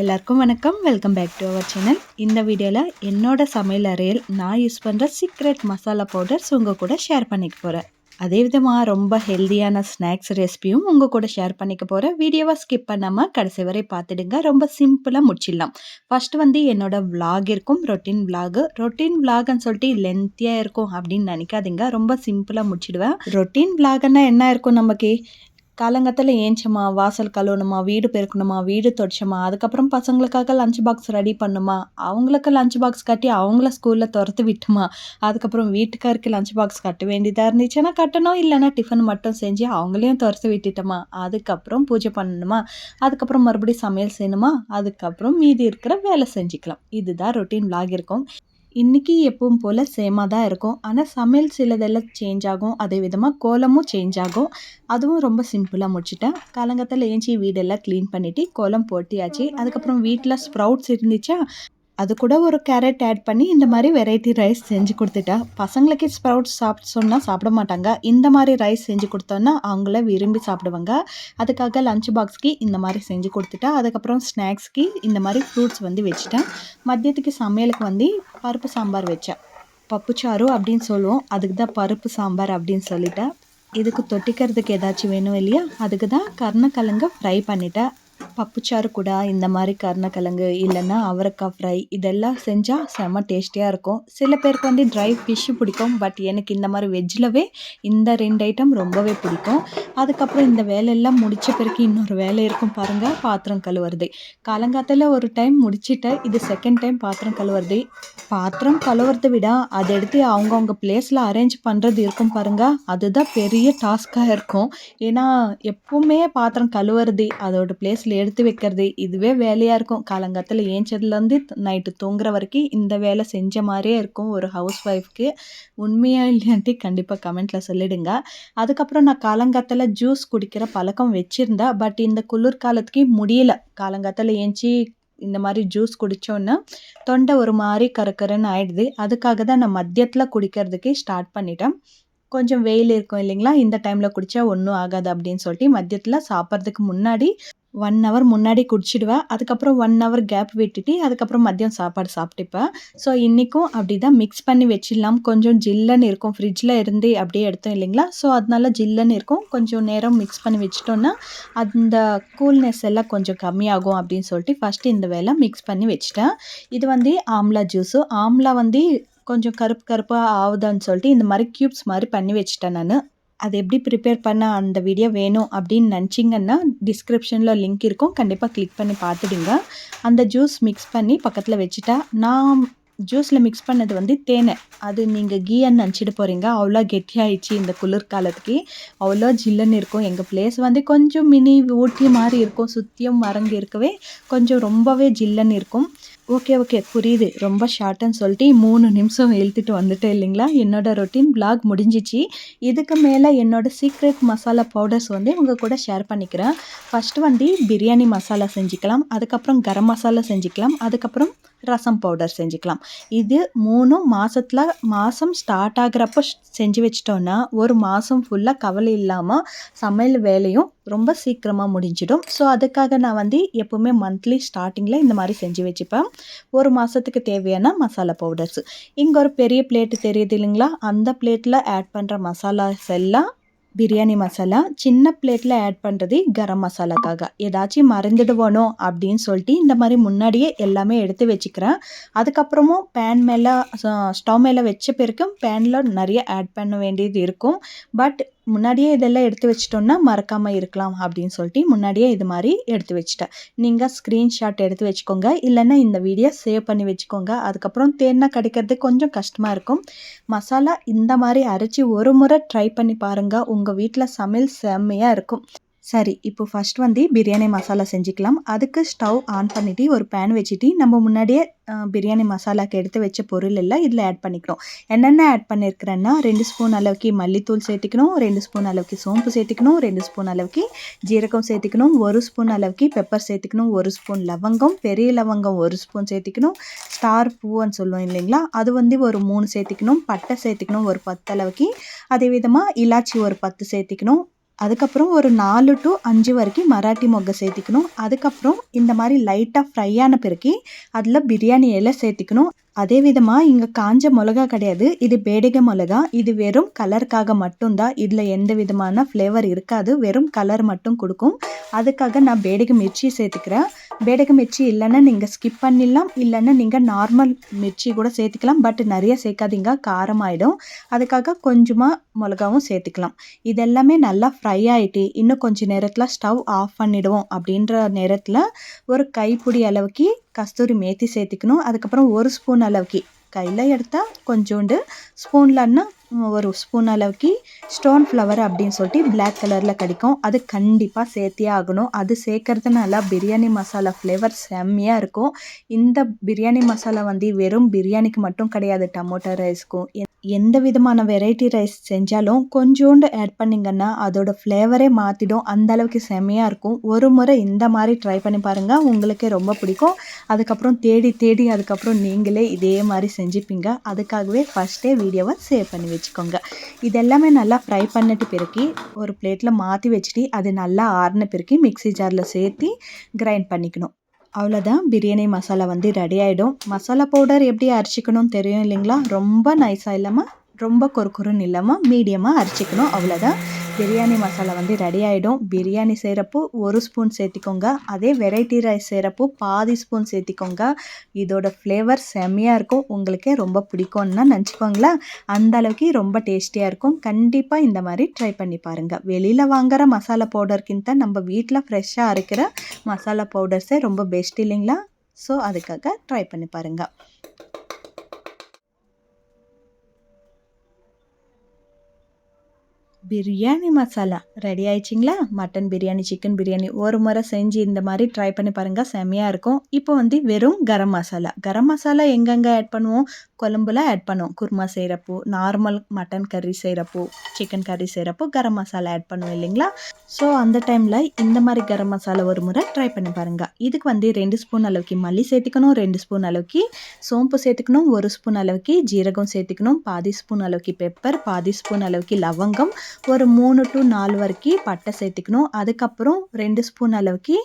எல்லாருக்கும் வணக்கம். Welcome back to our channel. இந்த வீடியோவில் என்னோட சமையல் அறையில் நான் யூஸ் பண்ணுற சீக்ரெட் மசாலா பவுடர்ஸ் உங்கள் கூட ஷேர் பண்ணிக்க போகிறேன். அதே விதமாக ரொம்ப ஹெல்தியான ஸ்நாக்ஸ் ரெசிபியும் உங்கள் கூட ஷேர் பண்ணிக்க போகிறேன். வீடியோவை ஸ்கிப் பண்ணாமல் கடைசி வரை பார்த்துடுங்க. ரொம்ப சிம்பிளாக முடிச்சிடலாம். ஃபஸ்ட்டு என்னோட விலாக் இருக்கும், ரொட்டீன் விலாக்னு சொல்லிட்டு லென்த்தியாக இருக்கும் அப்படின்னு நினைக்காதீங்க. ரொம்ப சிம்பிளாக முடிச்சிடுவேன். ரொட்டீன் விலாக்னா என்ன இருக்கும், நமக்கு காலங்கத்தில் ஏஞ்சமா, வாசல் கழுவணுமா, வீடு பெருக்கணுமா, வீடு தொடச்சோமா, அதுக்கப்புறம் பசங்களுக்காக லஞ்ச் பாக்ஸ் ரெடி பண்ணுமா, அவங்களுக்கு லஞ்ச் பாக்ஸ் கட்டி அவங்கள ஸ்கூலில் துரத்து விட்டுமா, அதுக்கப்புறம் வீட்டுக்காருக்கு லஞ்ச் பாக்ஸ் கட்ட வேண்டியதாக இருந்துச்சுன்னா கட்டணும், இல்லைன்னா டிஃபன் மட்டும் செஞ்சு அவங்களையும் துரத்து விட்டுட்டோமா, அதுக்கப்புறம் பூஜை பண்ணணுமா, அதுக்கப்புறம் மறுபடியும் சமையல் செய்யணுமா, அதுக்கப்புறம் மீதி இருக்கிற வேலை செஞ்சுக்கலாம். இதுதான் ரொட்டீன் விலாக் இருக்கும். இன்றைக்கி எப்பவும் போல் சேமாக தான் இருக்கும். ஆனால் சமையல் சிலதெல்லாம் சேஞ்ச் ஆகும். அதே விதமாக கோலமும் சேஞ்ச் ஆகும். அதுவும் ரொம்ப சிம்பிளாக முடிச்சிட்டேன். காலங்கத்தில் ஏஞ்சி வீடெல்லாம் க்ளீன் பண்ணிவிட்டு கோலம் போட்டியாச்சு. அதுக்கப்புறம் வீட்டில் ஸ்ப்ரவுட்ஸ் இருந்துச்சா, அது கூட ஒரு கேரட் ஆட் பண்ணி இந்த மாதிரி வெரைட்டி ரைஸ் செஞ்சு கொடுத்துட்டேன். பசங்களுக்கு ஸ்ப்ரவுட்ஸ் சாப்பிட சொன்னால் சாப்பிட மாட்டாங்க. இந்த மாதிரி ரைஸ் செஞ்சு கொடுத்தோன்னா அவங்கள விரும்பி சாப்பிடுவாங்க. அதுக்காக லஞ்ச் பாக்ஸ்க்கு இந்த மாதிரி செஞ்சு கொடுத்துட்டேன். அதுக்கப்புறம் ஸ்நாக்ஸ்க்கு இந்த மாதிரி ஃப்ரூட்ஸ் வச்சுட்டேன். மதியத்துக்கு சமையலுக்கு பருப்பு சாம்பார் வச்சேன். பப்புச்சாறு அப்படின்னு சொல்லுவோம், அதுக்கு தான் பருப்பு சாம்பார் அப்படின்னு சொல்லிட்டேன். இதுக்கு தொட்டிக்கிறதுக்கு ஏதாச்சும் வேணும் இல்லையா, அதுக்கு தான் கருணக்கிழங்கு ஃப்ரை பண்ணிட்டேன். பப்புச்சாறு கூட இந்த மாதிரி கருணக்கிழங்கு இல்லைன்னா அவரைக்காய் ஃப்ரை இதெல்லாம் செஞ்சால் செம்ம டேஸ்டியாக இருக்கும். சில பேருக்கு ட்ரை ஃபிஷ்ஷு பிடிக்கும். பட் எனக்கு இந்த மாதிரி வெஜ்ஜிலவே இந்த 2 ஐட்டம் ரொம்பவே பிடிக்கும். அதுக்கப்புறம் இந்த வேலையெல்லாம் முடித்த பிறகு இன்னொரு வேலை இருக்கும் பாருங்கள், பாத்திரம் கழுவுறது. காலங்காத்தில் ஒரு டைம் முடிச்சுட்டேன். இது செகண்ட் டைம் பாத்திரம் கழுவுறது. பாத்திரம் கழுவுறதை விட அதை எடுத்து அவங்கவுங்க பிளேஸில் அரேஞ்ச் பண்ணுறது இருக்கும் பாருங்கள், அதுதான் பெரிய டாஸ்க்காக இருக்கும். ஏன்னா எப்பவுமே பாத்திரம் கழுவுறது, அதோட பிளேஸில் எடுத்து வைக்கிறது, இதுவே வேலையாக இருக்கும். காலங்காத்தில் ஏஞ்சதுலேருந்து நைட்டு தூங்குற வரைக்கும் இந்த வேலை செஞ்ச மாதிரியே இருக்கும் ஒரு ஹவுஸ் ஒய்ஃப்க்கு. உண்மையாக இல்லையான்ட்டு கண்டிப்பாக கமெண்ட்டில் சொல்லிடுங்க. அதுக்கப்புறம் நான் காலங்காத்தில் ஜூஸ் குடிக்கிற பழக்கம் வச்சுருந்தேன். பட் இந்த குளிர்காலத்துக்கு முடியல. காலங்காத்தில் ஏஞ்சி இந்த மாதிரி ஜூஸ் குடித்தோன்னா தொண்டை ஒரு மாதிரி கரக்கரன்னு ஆயிடுது. அதுக்காக தான் நான் மதியத்தில் குடிக்கிறதுக்கு ஸ்டார்ட் பண்ணிட்டேன். கொஞ்சம் வெயில் இருக்கும் இல்லைங்களா, இந்த டைமில் குடித்தா ஒன்றும் ஆகாது அப்படின்னு சொல்லிட்டு மதியத்தில் சாப்பிட்றதுக்கு முன்னாடி 1 ஹவர் முன்னாடி குடிச்சிடுவேன். அதுக்கப்புறம் 1 ஹவர் கேப் விட்டுட்டு அதுக்கப்புறம் மதியம் சாப்பாடு சாப்பிட்டுப்பேன். ஸோ இன்றைக்கும் அப்படி தான் மிக்ஸ் பண்ணி வச்சிடலாம். கொஞ்சம் ஜில்லுன்னு இருக்கும், ஃப்ரிட்ஜில் இருந்து அப்படியே எடுத்தோம் இல்லைங்களா, ஸோ அதனால ஜில்லுன்னு இருக்கும். கொஞ்சம் நேரம் மிக்ஸ் பண்ணி வச்சிட்டோன்னா அந்த கூல்னஸ் எல்லாம் கொஞ்சம் கம்மியாகும் அப்படின்னு சொல்லிட்டு ஃபஸ்ட்டு இந்த வேலை மிக்ஸ் பண்ணி வச்சிட்டேன். இது ஆம்லா ஜூஸு. ஆம்லா கொஞ்சம் கருப்பு கருப்பாக ஆகுதான்னு சொல்லிட்டு இந்த மாதிரி க்யூப்ஸ் மாதிரி பண்ணி வச்சிட்டேன் நான். அது எப்படி ப்ரிப்பேர் பண்ண அந்த வீடியோ வேணும் அப்படின்னு நினச்சிங்கன்னா டிஸ்கிரிப்ஷனில் லிங்க் இருக்கும், கண்டிப்பாக கிளிக் பண்ணி பார்த்துடுங்க. அந்த ஜூஸ் மிக்ஸ் பண்ணி பக்கத்தில் வச்சுட்டா, நான் ஜூஸில் மிக்ஸ் பண்ணது தேனை. அது நீங்கள் கீன்னு நினச்சிட்டு போகிறீங்க. அவ்வளோ கெட்டியாகிடுச்சு இந்த குளிர்காலத்துக்கு. அவ்வளோ ஜில்லுன்னு இருக்கும். எங்கள் பிளேஸ் கொஞ்சம் மினி ஊட்டி மாதிரி இருக்கும். சுற்றியும் மரங்க இருக்கவே கொஞ்சம் ரொம்பவே ஜில்லுன்னு இருக்கும். ஓகே புரியுது, ரொம்ப ஷார்ட்டுன்னு சொல்லிட்டு 3 நிமிஷம் இழுத்துட்டு வந்துட்டேன் இல்லைங்களா. என்னோடய ரொட்டீன் விலாக் முடிஞ்சிச்சு. இதுக்கு மேலே என்னோடய சீக்ரெட் மசாலா பவுடர்ஸ் உங்கள் கூட ஷேர் பண்ணிக்கிறேன். ஃபஸ்ட்டு பிரியாணி மசாலா செஞ்சுக்கலாம், அதுக்கப்புறம் கரம் மசாலா செஞ்சுக்கலாம், அதுக்கப்புறம் ரசம் பவுடர் செஞ்சுக்கலாம். இது 3 மாதம் ஸ்டார்ட் ஆகிறப்போ செஞ்சு வச்சிட்டோன்னா ஒரு மாதம் ஃபுல்லாக கவலை இல்லாமல் சமையல் வேலையும் ரொம்ப சீக்கிரமாக முடிஞ்சிடும். ஸோ அதுக்காக நான் எப்போவுமே மந்த்லி ஸ்டார்டிங்கில் இந்த மாதிரி செஞ்சு வச்சுப்பேன். ஒரு மாதத்துக்கு தேவையான மசாலா பவுடர்ஸ். இங்கே ஒரு பெரிய பிளேட்டு தெரியுது இல்லைங்களா, அந்த பிளேட்டில் ஆட் பண்ணுற மசாலாஸ் எல்லாம் பிரியாணி மசாலா. சின்ன பிளேட்டில் ஆட் பண்ணுறது கரம் மசாலாக்காக. ஏதாச்சும் மறந்துடுவோனோ அப்படின்னு சொல்லிட்டு இந்த மாதிரி முன்னாடியே எல்லாமே எடுத்து வச்சுக்கிறேன். அதுக்கப்புறமும் பேன் மேலே ஸ்டவ் மேலே வச்ச பிறகும் பேனில் நிறைய ஆட் பண்ண வேண்டியது இருக்கும். பட் முன்னாடியே இதெல்லாம் எடுத்து வச்சிட்டோன்னா மறக்காமல் இருக்கலாம் அப்படின்னு சொல்லிட்டு முன்னாடியே இது மாதிரி எடுத்து வச்சிட்டேன். நீங்கள் ஸ்க்ரீன்ஷாட் எடுத்து வச்சுக்கோங்க, இல்லைன்னா இந்த வீடியோ சேவ் பண்ணி வச்சுக்கோங்க. அதுக்கப்புறம் தேன்னா கிடைக்கிறது கொஞ்சம் கஷ்டமாக இருக்கும். மசாலா இந்த மாதிரி அரைச்சி ஒரு முறை ட்ரை பண்ணி பாருங்கள், உங்கள் வீட்டில் சமையல் செம்மையாக இருக்கும். சரி, இப்போ ஃபஸ்ட் பிரியாணி மசாலா செஞ்சுக்கலாம். அதுக்கு ஸ்டவ் ஆன் பண்ணிவிட்டு ஒரு பேன் வச்சுட்டு நம்ம முன்னாடியே பிரியாணி மசாலாவுக்கு எடுத்து வச்ச பொருள் எல்லாம் இதில் ஆட் பண்ணிக்கிறோம். என்னென்ன ஆட் பண்ணியிருக்கிறேன்னா 2 ஸ்பூன் அளவுக்கு மல்லித்தூள் சேர்த்துக்கணும், 2 ஸ்பூன் அளவுக்கு சோம்பு சேர்த்துக்கணும், 2 ஸ்பூன் அளவுக்கு ஜீரகம் சேர்த்துக்கணும், 1 ஸ்பூன் அளவுக்கு பெப்பர் சேர்த்துக்கணும், 1 ஸ்பூன் லவங்கம், பெரிய லவங்கம் 1 ஸ்பூன் சேர்த்துக்கணும், ஸ்டார் பூன்னு சொல்லுவோம் இல்லைங்களா, அது ஒரு 3 சேர்த்துக்கணும், பட்டை சேர்த்துக்கணும் ஒரு 10 அளவுக்கு, அதே விதமாக இலாச்சி ஒரு 10 சேர்த்துக்கணும், அதுக்கப்புறம் ஒரு 4 to 5 வரைக்கும் மராட்டி மொగ్గை சேர்த்திக்கணும். அதுக்கப்புறம் இந்த மாதிரி லைட்டாக ஃப்ரை ஆன பிறகு அதில் பிரியாணி இலை சேர்த்திக்கணும். அதே விதமாக இங்கே காஞ்ச மிளகா கிடையாது, இது பேடிகை மிளகா. இது வெறும் கலருக்காக மட்டும்தான், இதில் எந்த விதமான ஃப்ளேவர் இருக்காது, வெறும் கலர் மட்டும் கொடுக்கும். அதுக்காக நான் பேடிகை மிர்ச்சி சேர்த்துக்கிறேன். பேடிகை மிர்ச்சி இல்லைன்னா நீங்கள் ஸ்கிப் பண்ணிடலாம், இல்லைன்னா நீங்கள் நார்மல் மிர்ச்சி கூட சேர்த்துக்கலாம். பட் நிறைய சேர்க்காதீங்க, காரமாயிடும். அதுக்காக கொஞ்சமாக மிளகாவும் சேர்த்துக்கலாம். இதெல்லாமே நல்லா ஃப்ரை ஆகிட்டு இன்னும் கொஞ்சம் நேரத்தில் ஸ்டவ் ஆஃப் பண்ணிவிடுவோம். அப்படின்ற நேரத்தில் ஒரு கைப்பிடி அளவுக்கு கஸ்தூரி மேத்தி சேர்த்துக்கணும். அதுக்கப்புறம் ஒரு ஸ்பூன் அளவுக்கு, கையில் எடுத்தால் கொஞ்சோண்டு, ஸ்பூன்லன்னா ஒரு ஸ்பூன் அளவுக்கு ஸ்டோன் ஃப்ளவர் அப்படின்னு சொல்லிட்டு பிளாக் கலரில் கிடைக்கும். அது கண்டிப்பாக சேர்த்தே ஆகணும். அது சேர்க்கறதுனால பிரியாணி மசாலா ஃப்ளேவர் செம்மையாக இருக்கும். இந்த பிரியாணி மசாலா வந்து வெறும் பிரியாணிக்கு மட்டும் கிடையாது, டமோட்டோ ரைஸ்க்கும் எந்த விதமான வெரைட்டி ரைஸ் செஞ்சாலும் கொஞ்சோண்டு ஆட் பண்ணிங்கன்னா அதோட ஃப்ளேவரே மாற்றிடும். அந்த அளவுக்கு செம்மையாக இருக்கும். ஒரு முறை இந்த மாதிரி ட்ரை பண்ணி பாருங்கள், உங்களுக்கே ரொம்ப பிடிக்கும். அதுக்கப்புறம் தேடி தேடி அதுக்கப்புறம் நீங்களே இதே மாதிரி செஞ்சுப்பீங்க. அதுக்காகவே ஃபஸ்ட்டே வீடியோவை சேவ் பண்ணி வச்சுக்கோங்க. இதெல்லாமே நல்லா ஃப்ரை பண்ணிட்டு பிறகு ஒரு பிளேட்டில் மாற்றி வச்சுட்டு அது நல்லா ஆறின பிறகு மிக்ஸி ஜாரில் சேர்த்து கிரைண்ட் பண்ணிக்கணும். அவ்வளோதான், பிரியாணி மசாலா வந்து ரெடி ஆகிடும். மசாலா பவுடர் எப்படி அரைச்சிக்கணும்னு தெரியும் இல்லைங்களா? ரொம்ப நைஸாக இல்லாமல் ரொம்ப கொறுன்னு இல்லாமல் மீடியமாக அரைச்சிக்கணும். அவ்வளோதான், பிரியாணி மசாலா வந்து ரெடி ஆகிடும். பிரியாணி செய்கிறப்போ ஒரு ஸ்பூன் சேர்த்திக்கோங்க. அதே வெரைட்டி ரைஸ் செய்கிறப்போ பாதி ஸ்பூன் சேர்த்திக்கோங்க. இதோட ஃப்ளேவர் செம்மையாக இருக்கும். உங்களுக்கே ரொம்ப பிடிக்கும்னா நினச்சிக்கோங்களேன். அந்த அளவுக்கு ரொம்ப டேஸ்டியாக இருக்கும். கண்டிப்பாக இந்த மாதிரி ட்ரை பண்ணி பாருங்கள். வெளியில் வாங்குகிற மசாலா பவுடர்கிட்ட நம்ம வீட்டில் ஃப்ரெஷ்ஷாக அரைக்கிற மசாலா பவுடர்ஸே ரொம்ப பெஸ்ட் இல்லைங்களா? ஸோ அதுக்காக ட்ரை பண்ணி பாருங்கள். பிரியாணி மசாலா ரெடி ஆயிடுச்சிங்களா? மட்டன் பிரியாணி, சிக்கன் பிரியாணி ஒரு முறை செஞ்சு இந்த மாதிரி ட்ரை பண்ணி பாருங்கள், செம்மையாக இருக்கும். இப்போ வந்து வெறும் கரம் மசாலா. கரம் மசாலா எங்கெங்கே ஆட் பண்ணுவோம்? குழம்புல ஆட் பண்ணுவோம். குருமா செய்கிறப்போ, நார்மல் மட்டன் கறி செய்கிறப்போ, சிக்கன் கறி செய்கிறப்போ கரம் மசாலா ஆட் பண்ணுவோம் இல்லைங்களா? ஸோ அந்த டைமில் இந்த மாதிரி கரம் மசாலா ஒரு முறை ட்ரை பண்ணி பாருங்கள். இதுக்கு வந்து 2 ஸ்பூன் அளவுக்கு மல்லி சேர்த்துக்கணும், 2 ஸ்பூன் அளவுக்கு சோம்பு சேர்த்துக்கணும், 1 ஸ்பூன் அளவுக்கு ஜீரகம் சேர்த்துக்கணும், பாதி ஸ்பூன் அளவுக்கு பெப்பர், பாதி ஸ்பூன் அளவுக்கு லவங்கம், ஒரு 3 to 4 வரைக்கும் பட்டை சேர்த்துக்கணும். அதுக்கப்புறம் 2 ஸ்பூன் அளவுக்கு,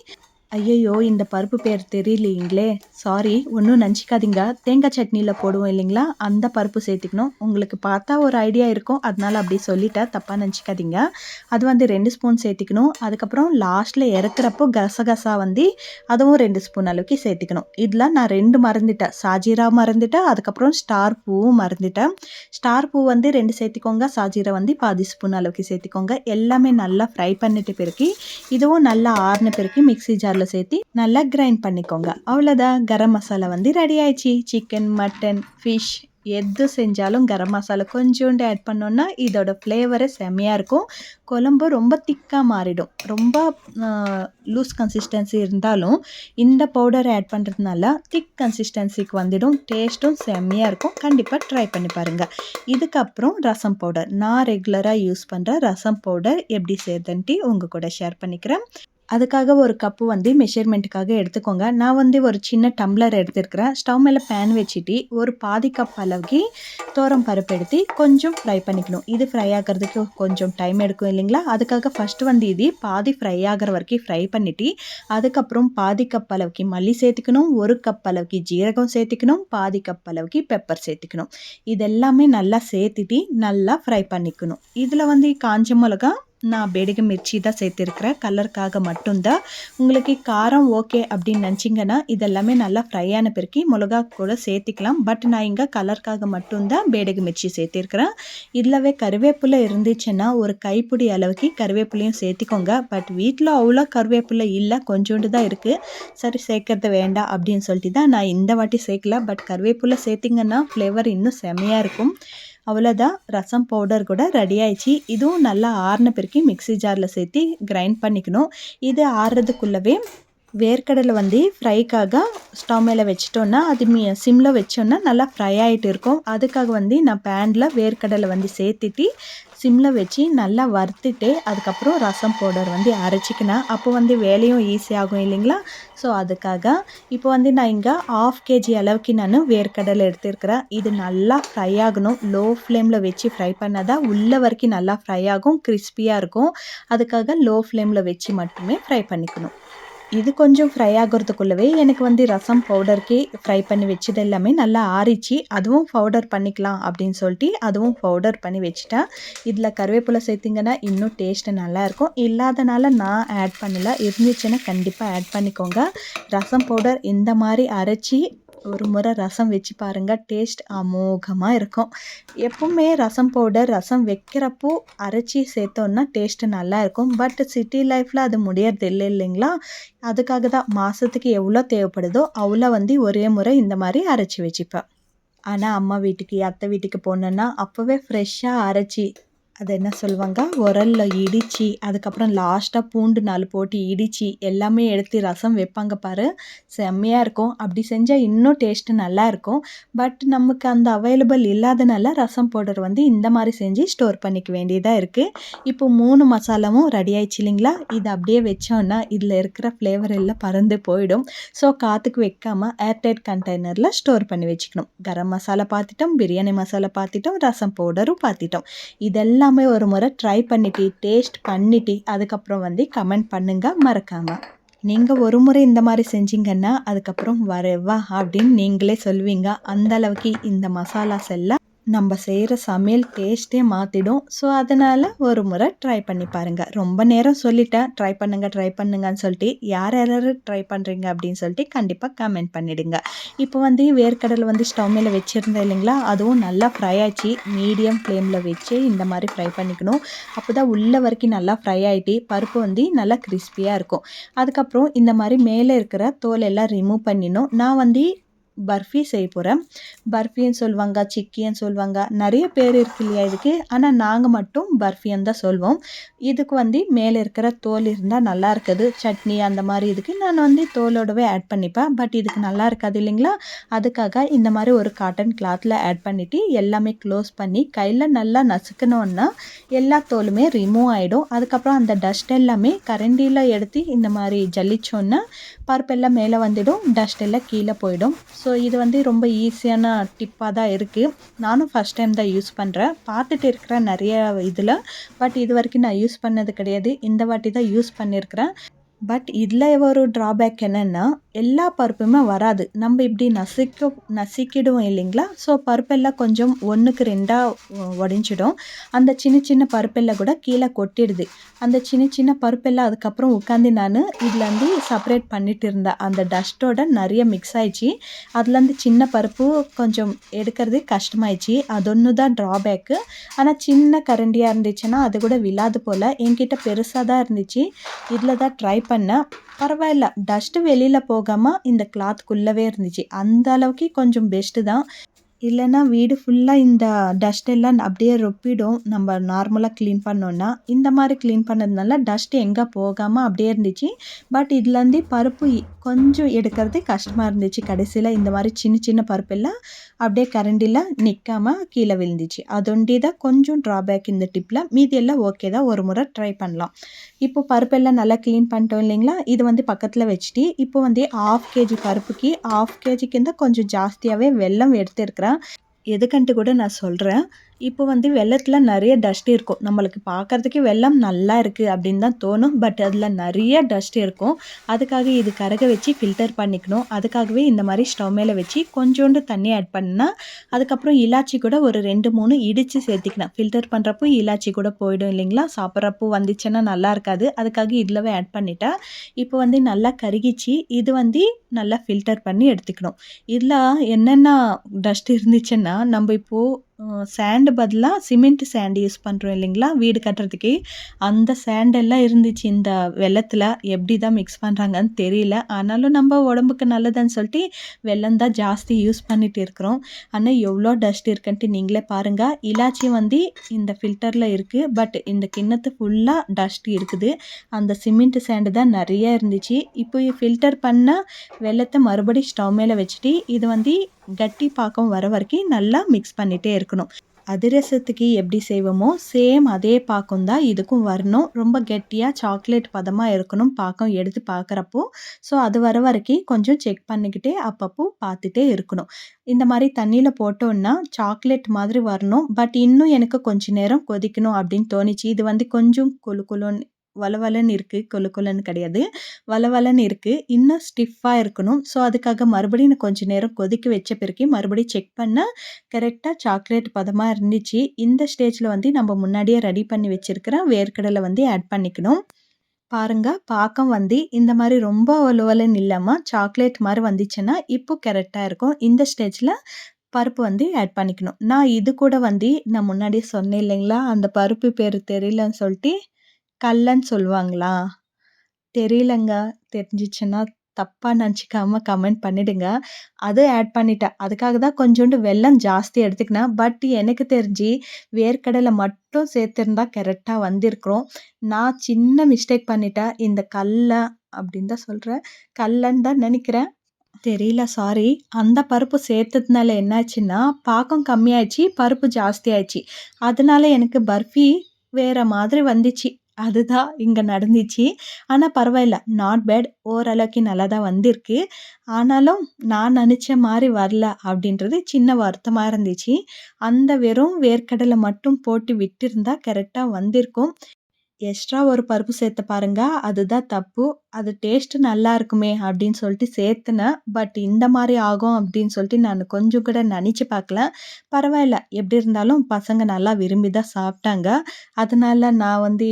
ஐயையோ இந்த பருப்பு பேர் தெரியலைங்களே, சாரி, ஒன்றும் நினச்சிக்காதீங்க, தேங்காய் சட்னியில் போடுவோம் இல்லைங்களா? அந்த பருப்பு சேர்த்துக்கணும். உங்களுக்கு பார்த்தா ஒரு ஐடியா இருக்கும், அதனால அப்படி சொல்லிட்டேன், தப்பாக நினச்சிக்காதீங்க. அது வந்து 2 ஸ்பூன் சேர்த்துக்கணும். அதுக்கப்புறம் லாஸ்ட்டில் இறக்குறப்போ கசகசா வந்து அதுவும் 2 ஸ்பூன் அளவுக்கு சேர்த்துக்கணும். இதில் நான் 2 மறந்துட்டேன், சாஜீரா மறந்துட்டேன், அதுக்கப்புறம் ஸ்டார் பூவும் மறந்துட்டேன். ஸ்டார் பூ வந்து 2 சேர்த்துக்கோங்க, சாஜீரா வந்து பாதி ஸ்பூன் அளவுக்கு சேர்த்துக்கோங்க. எல்லாமே நல்லா ஃப்ரை பண்ணிட்டு பிறகு இதுவும் நல்லா ஆறின பிறகு மிக்ஸி ஜாரில் சேர்த்து நல்லா கிரைண்ட் பண்ணிக்கோங்க. அவ்வளோதான், கரம் மசாலா வந்து ரெடி ஆயிடுச்சு. சிக்கன், மட்டன், ஃபிஷ் எது செஞ்சாலும் கரம் மசாலா கொஞ்சோண்டு ஆட் பண்ணோன்னா இதோட ஃப்ளேவரே செம்மையாக இருக்கும். குழம்பு ரொம்ப திக்காக மாறிடும். ரொம்ப லூஸ் கன்சிஸ்டன்சி இருந்தாலும் இந்த பவுடரை ஆட் பண்ணுறதுனால திக் கன்சிஸ்டன்சிக்கு வந்துடும். டேஸ்ட்டும் செம்மையாக இருக்கும். கண்டிப்பாக ட்ரை பண்ணி பாருங்கள். இதுக்கப்புறம் ரசம் பவுடர், நான் ரெகுலராக யூஸ் பண்ணுற ரசம் பவுடர் எப்படி செய்யுதுன்ட்டு உங்கள் கூட ஷேர் பண்ணிக்கிறேன். அதுக்காக ஒரு கப்பு வந்து மெஷர்மெண்ட்டுக்காக எடுத்துக்கோங்க. நான் வந்து ஒரு சின்ன டம்ளர் எடுத்துருக்கிறேன். ஸ்டவ் மேலே பேன் வச்சுட்டு ஒரு பாதி கப் அளவுக்கு தோரம் பருப்பு எடுத்து கொஞ்சம் ஃப்ரை பண்ணிக்கணும். இது ஃப்ரை ஆகிறதுக்கு கொஞ்சம் டைம் எடுக்கும் இல்லைங்களா? அதுக்காக ஃபஸ்ட்டு வந்து இது பாதி ஃப்ரை ஆகிற வரைக்கும் ஃப்ரை பண்ணிவிட்டு அதுக்கப்புறம் பாதி கப் அளவுக்கு மல்லி சேர்த்துக்கணும், 1 கப் அளவுக்கு ஜீரகம் சேர்த்துக்கணும், பாதி கப் அளவுக்கு பெப்பர் சேர்த்துக்கணும். இதெல்லாமே நல்லா சேர்த்துட்டு நல்லா ஃப்ரை பண்ணிக்கணும். இதில் வந்து காஞ்ச மிளகா நான் பேடிகை மிர்ச்சி தான் சேர்த்துருக்கிறேன், கலருக்காக மட்டும்தான். உங்களுக்கு காரம் ஓகே அப்படின்னு நினச்சிங்கன்னா இதெல்லாமே நல்லா ஃப்ரை ஆன பிறகு மிளகா கூட சேர்த்திக்கலாம். பட் நான் இங்கே கலருக்காக மட்டும்தான் பேடிகை மிர்ச்சி சேர்த்திருக்கிறேன். இதிலவே கருவேப்பிலை இருந்துச்சுன்னா ஒரு கைப்பிடி அளவுக்கு கருவேப்பிலையும் சேர்த்திக்கோங்க. பட் வீட்டில் அவ்வளோ கருவேப்பிலை இல்லை, கொஞ்சோண்டு தான் இருக்குது. சரி, சேர்க்கறது வேண்டாம் அப்படின்னு சொல்லிட்டு தான் நான் இந்த வாட்டி சேர்க்கல. பட் கருவேப்பிலை சேர்த்திங்கன்னா ஃப்ளேவர் இன்னும் செம்மையாக இருக்கும். அவ்வளோதான், ரசம் பவுடர் கூட ரெடி ஆயிடுச்சு. இதுவும் நல்லா ஆறின பிறகு மிக்ஸி ஜாரில் சேர்த்து கிரைண்ட் பண்ணிக்கணும். இது ஆறுறதுக்குள்ளவே வேர்க்கடலை வந்து ஃப்ரைக்காக ஸ்டவ் மேலே வச்சிட்டோன்னா அது சிம்மில் வச்சோன்னா நல்லா ஃப்ரை ஆகிட்டு இருக்கும். அதுக்காக வந்து நான் பேனில் வேர்க்கடலை வந்து சேர்த்துட்டு சிம்மில் வச்சு நல்லா வறுத்துட்டு அதுக்கப்புறம் ரசம் பவுடர் வந்து அரைச்சிக்கினேன். அப்போ வந்து வேலையும் ஈஸியாகும் இல்லைங்களா? ஸோ அதுக்காக இப்போ வந்து நான் இங்கே 1/2 kg அளவுக்கு நான் வேர்க்கடலை எடுத்துருக்கிறேன். இது நல்லா ஃப்ரை ஆகணும். லோ ஃப்ளேமில் வச்சு ஃப்ரை பண்ணால் தான் உள்ள வரைக்கும் நல்லா ஃப்ரை ஆகும், கிறிஸ்பியாக இருக்கும். அதுக்காக லோ ஃப்ளேமில் வச்சு மட்டுமே ஃப்ரை பண்ணிக்கணும். இது கொஞ்சம் ஃப்ரை ஆகிறதுக்குள்ளவே எனக்கு வந்து ரசம் பவுடருக்கு ஃப்ரை பண்ணி வச்சது எல்லாமே நல்லா ஆறிச்சு. அதுவும் பவுடர் பண்ணிக்கலாம் அப்படின்னு சொல்லிட்டு அதுவும் பவுடர் பண்ணி வச்சுட்டேன். இதில் கருவேப்பிலை சேர்த்திங்கன்னா இன்னும் டேஸ்ட்டு நல்லாயிருக்கும். இல்லாதனால நான் ஆட் பண்ணல. இருந்துச்சுன்னா கண்டிப்பாக ஆட் பண்ணிக்கோங்க. ரசம் பவுடர் இந்த மாதிரி அரைச்சி ஒரு முறை ரசம் வச்சு பாருங்கள், டேஸ்ட் அமோகமாக இருக்கும். எப்பவுமே ரசம் பவுடர் ரசம் வைக்கிறப்போ அரைச்சி சேர்த்தோன்னா டேஸ்ட்டு நல்லாயிருக்கும். பட் சிட்டி லைஃப்பில் அது முடியறது இல்லைங்களா? அதுக்காக தான் மாதத்துக்கு எவ்வளோ தேவைப்படுதோ அவ்வளோ வந்து ஒரே முறை இந்த மாதிரி அரைச்சி வச்சுப்பேன். ஆனால் அம்மா வீட்டுக்கு அத்தை வீட்டுக்கு போனோன்னா அப்போவே ஃப்ரெஷ்ஷாக அரைச்சி அது என்ன சொல்லுவாங்க, உரலில் இடித்து அதுக்கப்புறம் லாஸ்ட்டாக பூண்டு 4 போட்டு இடித்து எல்லாமே எடுத்து ரசம் வைப்பாங்க பாரு, செம்மையாக இருக்கும். அப்படி செஞ்சால் இன்னும் டேஸ்ட்டு நல்லாயிருக்கும். பட் நமக்கு அந்த அவைலபிள் இல்லாதனால ரசம் பவுடர் வந்து இந்த மாதிரி செஞ்சு ஸ்டோர் பண்ணிக்க வேண்டியதாக இருக்குது. இப்போ 3 மசாலாவும் ரெடி ஆயிடுச்சு இல்லைங்களா? இது அப்படியே வச்சோன்னா இதில் இருக்கிற ஃப்ளேவர் எல்லாம் பறந்து போயிடும். ஸோ காற்றுக்கு வைக்காமல் ஏர்டைட் கண்டெய்னரில் ஸ்டோர் பண்ணி வச்சுக்கணும். கரம் மசாலா பார்த்துட்டோம், பிரியாணி மசாலா பார்த்துட்டோம், ரசம் பவுடரும் பார்த்துட்டோம். இதெல்லாம் ஒரு முறை ட்ரை பண்ணிட்டு டேஸ்ட் பண்ணிட்டு அதுக்கப்புறம் வந்து கமெண்ட் பண்ணுங்க மறக்காம. நீங்கள் ஒரு முறை இந்த மாதிரி செஞ்சீங்கன்னா அதுக்கப்புறம் வரவா அப்படின்னு நீங்களே சொல்வீங்க. அந்த அளவுக்கு இந்த மசாலாஸ் எல்லாம் நம்ம செய்கிற சமையல் டேஸ்ட்டே மாற்றிடும். ஸோ அதனால் ஒரு முறை ட்ரை பண்ணி பாருங்கள். ரொம்ப நேரம் சொல்லிட்டேன் ட்ரை பண்ணுங்கன்னு சொல்லிட்டு யார் ட்ரை பண்ணுறீங்க அப்படின்னு சொல்லிட்டு கண்டிப்பாக கமெண்ட் பண்ணிவிடுங்க. இப்போ வந்து வேர்க்கடலை வந்து ஸ்டவ் மேலே வச்சுருந்தேன் இல்லைங்களா? அதுவும் நல்லா ஃப்ரை ஆச்சு. மீடியம் ஃப்ளேமில் வச்சு இந்த மாதிரி ஃப்ரை பண்ணிக்கணும். அப்போ தான் உள்ள வரைக்கும் நல்லா ஃப்ரை ஆகிட்டு பருப்பு வந்து நல்லா கிறிஸ்பியாக இருக்கும். அதுக்கப்புறம் இந்த மாதிரி மேலே இருக்கிற தோல் எல்லாம் ரிமூவ் பண்ணிடணும். நான் வந்து பர்ஃபி செய்ய போகிறேன். பர்ஃபின்னு சொல்லுவாங்க, சிக்கின்னு சொல்லுவாங்க, நிறைய பேர் இருக்கு இல்லையா இதுக்கு. ஆனால் நாங்கள் மட்டும் பர்ஃபின்னு தான் சொல்வோம். இதுக்கு வந்து மேலே இருக்கிற தோல் இருந்தால் நல்லா இருக்குது. சட்னி அந்த மாதிரி இதுக்கு நான் வந்து தோலோடவே ஆட் பண்ணிப்பேன். பட் இதுக்கு நல்லா இருக்காது இல்லைங்களா? அதுக்காக இந்த மாதிரி ஒரு காட்டன் கிளாத்தில் ஆட் பண்ணிவிட்டு எல்லாமே க்ளோஸ் பண்ணி கையில் நல்லா நசுக்கணுன்னா எல்லா தோலுமே ரிமூவ் ஆகிடும். அதுக்கப்புறம் அந்த டஸ்ட் எல்லாமே கரண்டியில் எடுத்து இந்த மாதிரி ஜல்லிச்சோன்னா பருப்பெல்லாம் மேலே வந்துடும், டஸ்ட் எல்லாம் கீழே போயிடும். ஸோ இது வந்து ரொம்ப ஈஸியான டிப்பாக தான் இருக்குது. நானும் ஃபஸ்ட் டைம் தான் யூஸ் பண்ணுறேன். பார்த்துட்டு இருக்கிறேன் நிறைய இதில். பட் இது வரைக்கும் நான் யூஸ் பண்ணது கிடையாது. இந்த வாட்டி தான் யூஸ் பண்ணியிருக்கிறேன். பட் இதில் ஒரு ட்ராபேக் என்னென்னா எல்லா பருப்புமே வராது. நம்ம இப்படி நசுக்கிடுவோம் இல்லைங்களா? ஸோ பருப்பெல்லாம் கொஞ்சம் 1க்கு 2 உடஞ்சிடும். அந்த சின்ன சின்ன பருப்பெல்லாம் கூட கீழே கொட்டிடுது. அந்த சின்ன சின்ன பருப்பெல்லாம் அதுக்கப்புறம் உட்காந்து நான் இதுலேருந்து செப்பரேட் பண்ணிட்டு இருந்தேன். அந்த டஸ்ட்டோட நிறைய மிக்ஸ் ஆயிடுச்சு. அதுலேருந்து சின்ன பருப்பு கொஞ்சம் எடுக்கிறது கஷ்டமாயிடுச்சு. அது ஒன்று தான் ட்ராபேக்கு. ஆனால் சின்ன கரண்டியாக இருந்துச்சுன்னா அது கூட விழாது போல். என்கிட்ட பெருசாக தான் இருந்துச்சு. இதில் தான் ட்ரை பண்ணேன். பரவாயில்ல, டஸ்ட்டு வெளியில் போகாமல் இந்த கிளாத்துக்குள்ளவே இருந்துச்சு. அந்த அளவுக்கு கொஞ்சம் பெஸ்ட்டு தான். இல்லைன்னா வீடு ஃபுல்லாக இந்த டஸ்ட் எல்லாம் அப்படியே ரொப்பிடும். நம்ம நார்மலாக க்ளீன் பண்ணோன்னா இந்த மாதிரி க்ளீன் பண்ணதுனால டஸ்ட்டு எங்கே போகாமல் அப்படியே இருந்துச்சு. பட் இதுலேருந்து பருப்பு கொஞ்சம் எடுக்கிறது கஷ்டமாக இருந்துச்சு. கடைசியில் இந்த மாதிரி சின்ன சின்ன பருப்பெல்லாம் அப்படியே கரண்டியில் நிற்காமல் கீழே விழுந்துச்சு. அதொண்டி தான் கொஞ்சம் ட்ராபேக் இந்த டிப்பில். மீதி எல்லாம் ஓகே தான், ஒரு முறை ட்ரை பண்ணலாம். இப்போ பருப்பெல்லாம் நல்லா க்ளீன் பண்ணிட்டோம் இல்லைங்களா? இது வந்து பக்கத்தில் வச்சுட்டு இப்போ வந்து 1/2 kg பருப்புக்கு 1/2 kgக்கு கொஞ்சம் ஜாஸ்தியாகவே வெல்லம் எடுத்துருக்கிறேன். எதுக்குன்ட்டு கூட நான் சொல்கிறேன். இப்போ வந்து வெல்லத்தில் நிறைய டஸ்ட் இருக்கும். நம்மளுக்கு பார்க்குறதுக்கு வெல்லம் நல்லா இருக்குது அப்படின்னு தான் தோணும். பட் அதில் நிறைய டஸ்ட் இருக்கும். அதுக்காக இது கரக வச்சு ஃபில்டர் பண்ணிக்கணும். அதுக்காகவே இந்த மாதிரி ஸ்டவ் மேலே வச்சு கொஞ்சோண்டு தண்ணி ஆட் பண்ணால் அதுக்கப்புறம் இலாச்சி கூட ஒரு 2-3 இடித்து சேர்த்திக்கணும். ஃபில்டர் பண்ணுறப்போ இலாச்சி கூட போயிடும் இல்லைங்களா? சாப்பிட்றப்போ வந்துச்சுன்னா நல்லா இருக்காது. அதுக்காக இதிலவே ஆட் பண்ணிட்டேன். இப்போ வந்து நல்லா கருகிச்சு. இது வந்து நல்லா ஃபில்டர் பண்ணி எடுத்துக்கணும். இதில் என்னென்ன டஸ்ட் இருந்துச்சுன்னா நம்ம இப்போது சாண்ட் பதிலா சிமெண்ட் சாண்ட் யூஸ் பண்ணுறோம் இல்லைங்களா? வீடு கட்டுறதுக்கு. அந்த சாண்ட் எல்லாம் இருந்துச்சு இந்த வெல்லத்தில. எப்படி தான் மிக்ஸ் பண்ணுறாங்கன்னு தெரியல. ஆனாலும் நம்ம உடம்புக்கு நல்லதுன்னு சொல்லிட்டு வெல்லம் தான் ஜாஸ்தி யூஸ் பண்ணிட்டு இருக்கிறோம். ஆனா எவ்வளோ டஸ்ட் இருக்குன்ட்டு நீங்களே பாருங்க. இலாச்சி வந்து இந்த ஃபில்டரில இருக்கு. பட் இந்த கிண்ணத்து ஃபுல்லா டஸ்ட் இருக்குது. அந்த சிமெண்ட் சாண்ட் தான் நெறைய இருந்துச்சு. இப்போ ஃபில்டர் பண்ண வெல்லத்த மறுபடியும் ஸ்டவ் மேல வச்சுட்டு, இது வந்து கட்டி பாகம் வர வரைக்கும் நல்லா மிக்ஸ் பண்ணிட்டே இருக்கணும். அதிரசத்துக்கு எப்படி செய்வோமோ, சேம் அதே பாகம் தான் இதுக்கும் வரணும். ரொம்ப கெட்டியா சாக்லேட் பதமா இருக்கணும் பாகம் எடுத்து பார்க்குறப்போ. ஸோ அது வர வரைக்கும் கொஞ்சம் செக் பண்ணிக்கிட்டே அப்பப்போ பார்த்துட்டே இருக்கணும். இந்த மாரி தண்ணீல போட்டோன்னா சாக்லேட் மாதிரி வரணும். பட் இன்னும் எனக்கு கொஞ்ச நேரம் கொதிக்கணும் அப்படின்னு தோணிச்சு. இது வந்து கொஞ்சம் கொழு கொழுன்னு வழவழன்னு இருக்கு. கொழு கொழுன்னு கிடையாது. வழவழன்னு இருக்கு. இன்னும் ஸ்டிஃப்பா இருக்கணும். ஸோ அதுக்காக மறுபடியும் நான் கொஞ்ச நேரம் கொதிக்க வச்ச பிறகு மறுபடியும் செக் பண்ணா கரெக்ட்டா சாக்லேட் பதமா இருந்துச்சு. இந்த ஸ்டேஜ்ல வந்து நம்ம முன்னாடியே ரெடி பண்ணி வச்சிருக்கிற வேர்க்கடலை வந்து ஆட் பண்ணிக்கணும். பாருங்க பாக்கம் வந்து இந்த மாரி ரொம்ப வழுவழுன்னு இல்லாம சாக்லேட் மாரி வந்துச்சுன்னா, இப்போ கரெக்ட்டா இருக்கும். இந்த ஸ்டேஜ்ல பருப்பு வந்து ஆட் பண்ணிக்கணும். நான் இது கூட வந்து நான் முன்னாடியே சொன்னேன் இல்லைங்களா? அந்த பருப்பு பேரு தெரியலன்னு சொல்லிட்டு, கல்லன்னு சொல்லுவாங்களா? தெரியலங்க. தெரிஞ்சுச்சுன்னா தப்பா நெனச்சுக்காம கமெண்ட் பண்ணிடுங்க. அது ஆட் பண்ணிட்டேன். அதுக்காக தான் கொஞ்சோண்டு வெல்லம் ஜாஸ்தி எடுத்துக்கினேன். பட் எனக்கு தெரிஞ்சு வேர்க்கடலை மட்டும் சேர்த்திருந்தா கரெக்ட்டா வந்திருக்கும். நான் சின்ன மிஸ்டேக் பண்ணிட்டேன். இந்த கல்ல அப்படின்னு தான் சொல்றேன். கல்லன்னு தான் நெனைக்கிறேன். தெரியல சாரி. அந்த பருப்பு சேர்த்ததுனால என்னாச்சுன்னா, பாகம் கம்மியாச்சு, பருப்பு ஜாஸ்தி ஆயிடுச்சு. அதனால எனக்கு பர்ஃபி வேற மாதிரி வந்துச்சு. அதுதான் இங்க நடந்துச்சு. ஆனா பரவாயில்ல. Not bad. ஓரளவுக்கு நல்லா தான் வந்திருக்கு. ஆனாலும் நான் நெனச்ச மாரி வரல அப்படின்றது சின்ன வருத்தமா இருந்துச்சு. அந்த வெறும் வேர்க்கடலை மட்டும் போட்டு விட்டிருந்தா கரெக்ட்டா வந்திருக்கும். எக்ஸ்ட்ரா ஒரு பருப்பு சேர்த்து பாருங்க. அதுதான் தப்பு. அது டேஸ்ட் நல்லா இருக்குமே அப்படின்னு சொல்லிட்டு சேர்த்துனேன். பட் இந்த மாரி ஆகும் அப்படின்னு சொல்லிட்டு நான் கொஞ்சம் கூட நெனச்சு பார்க்கல. பரவாயில்ல. எப்படி இருந்தாலும் பசங்க நல்லா விரும்பி தான் சாப்பிட்டாங்க. அதனால நான் வந்து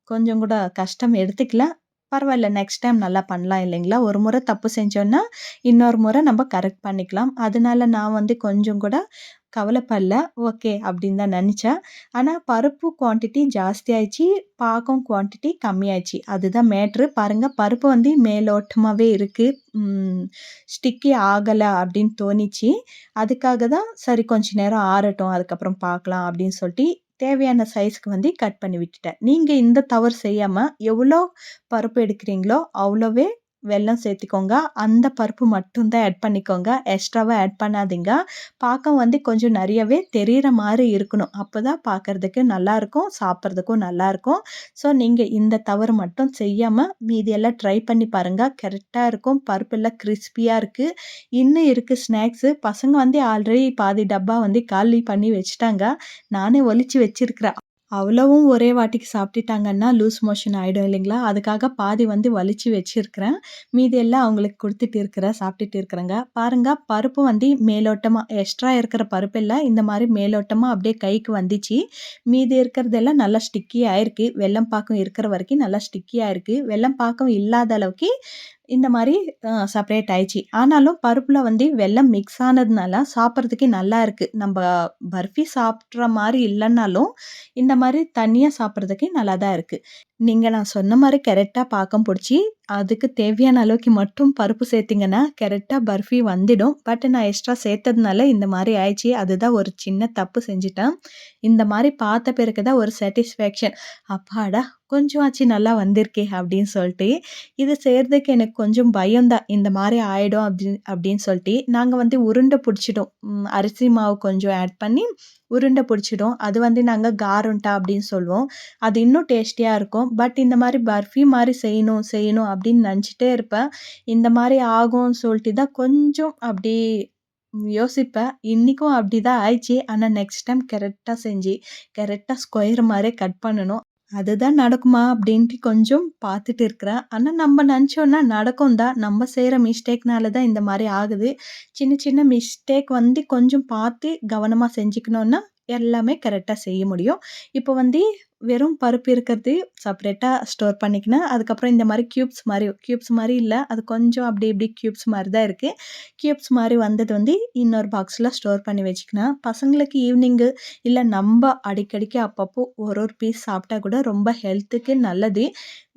கொஞ்சம் கூட கஷ்டம் எடுத்துக்கல. பரவாயில்ல. நெக்ஸ்ட் டைம் நல்லா பண்ணலாம் இல்லைங்களா? ஒரு முறை தப்பு செஞ்சோம்னா, இன்னொரு முறை நம்ம கரெக்ட் பண்ணிக்கலாம். அதனால நான் வந்து கொஞ்சம் கூட கவலைப்படல. ஓகே அப்படின்னு தான் நெனச்சேன். ஆனா பருப்பு குவான்டிட்டி ஜாஸ்தி ஆயிடுச்சு. பாகம் குவான்டிட்டி கம்மியாயிடுச்சு. அதுதான் மேட்ரு. பாருங்க பருப்பு வந்து மேலோட்டமாவே இருக்கு. ம் ஸ்டிக்கி ஆகல அப்படின்னு தோணிச்சு. அதுக்காக தான் சரி கொஞ்ச நேரம் ஆறட்டும். அதுக்கப்புறம் பார்க்கலாம் அப்படின்னு சொல்லிட்டு தேவையான சைஸ்க்கு வந்து கட் பண்ணி விட்டுட்டேன். நீங்க இந்த தவறு செய்யாம எவ்வளோ பருப்பு எடுக்கிறீங்களோ அவ்வளோவே வெல்லம் சேர்த்துக்கோங்க. அந்த பருப்பு மட்டும் தான் ஆட் பண்ணிக்கோங்க. எக்ஸ்ட்ராவா ஆட் பண்ணாதீங்க. பாக்கம் வந்து கொஞ்சம் நெறையவே தெரியிற மாரி இருக்கணும். அப்பதான் பார்க்கறதுக்கு நல்லாருக்கும். சாப்பிடுறதுக்கும் நல்லாருக்கும். ஸோ நீங்க இந்த தவறு மட்டும் செய்யாம மீதியெல்லாம் ட்ரை பண்ணி பாருங்க. கரெக்ட்டா இருக்கும். பருப்பெல்லாம் கிரிஸ்பியா இருக்கு. இன்னும் இருக்கு ஸ்நாக்ஸு. பசங்க வந்து ஆல்ரெடி பாதி டப்பா வந்து காலி பண்ணி வச்சுட்டாங்க. நானே ஒளிச்சு வச்சிருக்கிறேன். அவ்வளவும் ஒரே வாட்டிக்கு சாப்பிட்டுட்டாங்கன்னா, லூஸ் மோஷன் ஆயிடும் இல்லைங்களா? அதுக்காக பாதி வந்து வலிச்சு வச்சிருக்கிறேன். மீதி எல்லாம் அவங்களுக்கு குடுத்துட்டு இருக்கிறேன். சாப்பிட்டுட்டு இருக்கிறேங்க. பாருங்க பருப்பு வந்து மேலோட்டமா எக்ஸ்ட்ரா இருக்கிற பருப்பெல்லாம் இந்த மாரி மேலோட்டமா அப்படியே கைக்கு வந்துச்சு. மீதி இருக்கிறதெல்லாம் நல்லா ஸ்டிக்கி ஆயிருக்கு. வெல்லம் பாக்கம் இருக்கிற வரைக்கும் நல்லா ஸ்டிக்கி ஆயிருக்கு. வெல்லம் பாக்கம் இல்லாத அளவுக்கு இந்த மாரி செப்பரேட் ஆயிடுச்சு. ஆனாலும் பருப்புல வந்து வெல்லம் மிக்ஸ் ஆனதுனால சாப்பிடுறதுக்கு நல்லா இருக்கு. நம்ப பர்ஃபி சாப்பிட்ற மாரி இல்லன்னாலும், இந்த மாரி தனியா சாப்பிடுறதுக்கு நல்லா தான் இருக்கு. நீங்க நான் சொன்ன மாரி கரெக்ட்டா பாகம் புடிச்சு, அதுக்கு தேவையான அளவுக்கு மட்டும் பருப்பு சேர்த்தீங்கன்னா, கரெக்ட்டா பர்ஃபி வந்துடும். பட் நான் எக்ஸ்ட்ரா சேர்த்ததுனால இந்த மாரி ஆயிடுச்சு. அதுதான் ஒரு சின்ன தப்பு செஞ்சுட்டேன். இந்த மாரி பார்த்த பிறகு தான் ஒரு சாட்டிஸ்ஃபேக்ஷன். அப்பாடா! கொஞ்சமாச்சு நல்லா வந்திருக்கே அப்படின்னு சொல்லிட்டு. இது செய்றதுக்கு எனக்கு கொஞ்சம் பயம் தான். இந்த மாரி ஆயிடும் அப்படின்னு சொல்லிட்டு. நாங்க வந்து உருண்டை புடிச்சிட்டோம். அரிசி மாவு கொஞ்சம் ஆட் பண்ணி உருண்டை புடிச்சிட்டோம். அது வந்து நாங்க காருண்டா அப்படின்னு சொல்லுவோம். அது இன்னும் டேஸ்டியா இருக்கும். பட் இந்த மாரி பர்ஃபி மாரி செய்யணும், செய்யணும் அப்படின்னு நெனச்சுட்டே இருப்பேன். இந்த மாரி ஆகும்னு சொல்லிட்டு தான் கொஞ்சம் அப்படி யோசிப்பேன். இன்னைக்கும் அப்படிதான் ஆயிடுச்சு. ஆனா நெக்ஸ்ட் டைம் கரெக்ட்டா செஞ்சு, கரெக்ட்டா ஸ்கொயர் மாரி கட் பண்ணணும். அதுதான் நடக்குமா அப்படின்ட்டு கொஞ்சம் பார்த்துட்டு இருக்கிறேன். ஆனா நம்ம நெனச்சோம்னா நடக்கும் தான். நம்ம செய்ற மிஸ்டேக்னால தான் இந்த மாரி ஆகுது. சின்ன சின்ன மிஸ்டேக் வந்து கொஞ்சம் பார்த்து கவனமா செஞ்சுக்கணும்னா எல்லாமே கரெக்ட்டா செய்ய முடியும். இப்போ வந்து வெறும் பருப்பு இருக்கிறது செப்பரேட்டா ஸ்டோர் பண்ணிக்கினேன். அதுக்கப்புறம் இந்த மாரி கியூப்ஸ் மாரி இல்ல. அது கொஞ்சம் அப்படி இப்படி கியூப்ஸ் மாரி தான் இருக்கு. கியூப்ஸ் மாரி வந்தது வந்து இன்னொரு பாக்ஸ்ல ஸ்டோர் பண்ணி வச்சுக்கினேன். பசங்களுக்கு ஈவினிங்கு இல்ல நம்ப அடிக்கடிக்கு அப்பப்போ ஒரு ஒரு பீஸ் சாப்பிட்டா கூட ரொம்ப ஹெல்த்துக்கு நல்லது.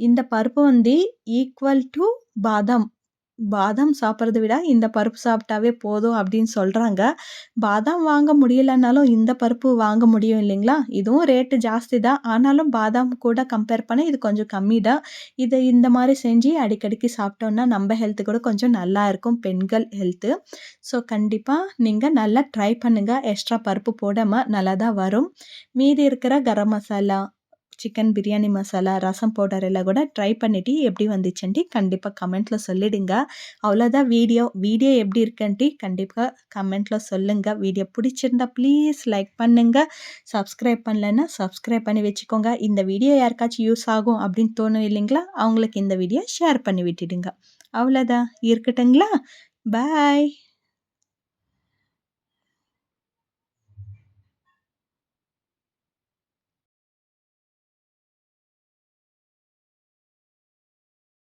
இந்த பருப்பு வந்து ஈக்குவல் டூ பாதாம். பாதாம் சாப்பிடுறத விட இந்த பருப்பு சாப்பிட்டாவே போதும் அப்படின்னு சொல்றாங்க. பாதாம் வாங்க முடியலனாலும் இந்த பருப்பு வாங்க முடியும் இல்லைங்களா? இதுவும் ரேட்டு ஜாஸ்தி தான். ஆனாலும் பாதாம் கூட கம்பேர் பண்ணா இது கொஞ்சம் கம்மி தான். இத இந்த மாரி செஞ்சு அடிக்கடிக்கு சாப்பிட்டோம்னா நம்ம ஹெல்த் கூட கொஞ்சம் நல்லா இருக்கும். பெண்கள் ஹெல்த்து. ஸோ கண்டிப்பா நீங்க நல்லா ட்ரை பண்ணுங்க. எக்ஸ்ட்ரா பருப்பு போடாம நல்லா தான் வரும். மீதி இருக்கிற கரம் மசாலா, சிக்கன் பிரியாணி மசாலா, ரசம் பவுடர் எல்லாம் கூட ட்ரை பண்ணிட்டு எப்படி வந்துச்சுன்ட்டு கண்டிப்பா கமெண்ட்ல சொல்லிடுங்க. அவ்வளோதான் வீடியோ. வீடியோ எப்படி இருக்குன்ட்டு கண்டிப்பா கமெண்ட்ல சொல்லுங்க. வீடியோ பிடிச்சிருந்தா ப்ளீஸ் லைக் பண்ணுங்க. சப்ஸ்கிரைப் பண்ணலன்னா சப்ஸ்கிரைப் பண்ணி வச்சுக்கோங்க. இந்த வீடியோ யாருக்காச்சும் யூஸ் ஆகும் அப்படின்னு தோணும் இல்லைங்களா? அவங்களுக்கு இந்த வீடியோ ஷேர் பண்ணி விட்டுடுங்க. அவ்வளோதான் இருக்கட்டுங்களா? பாய்.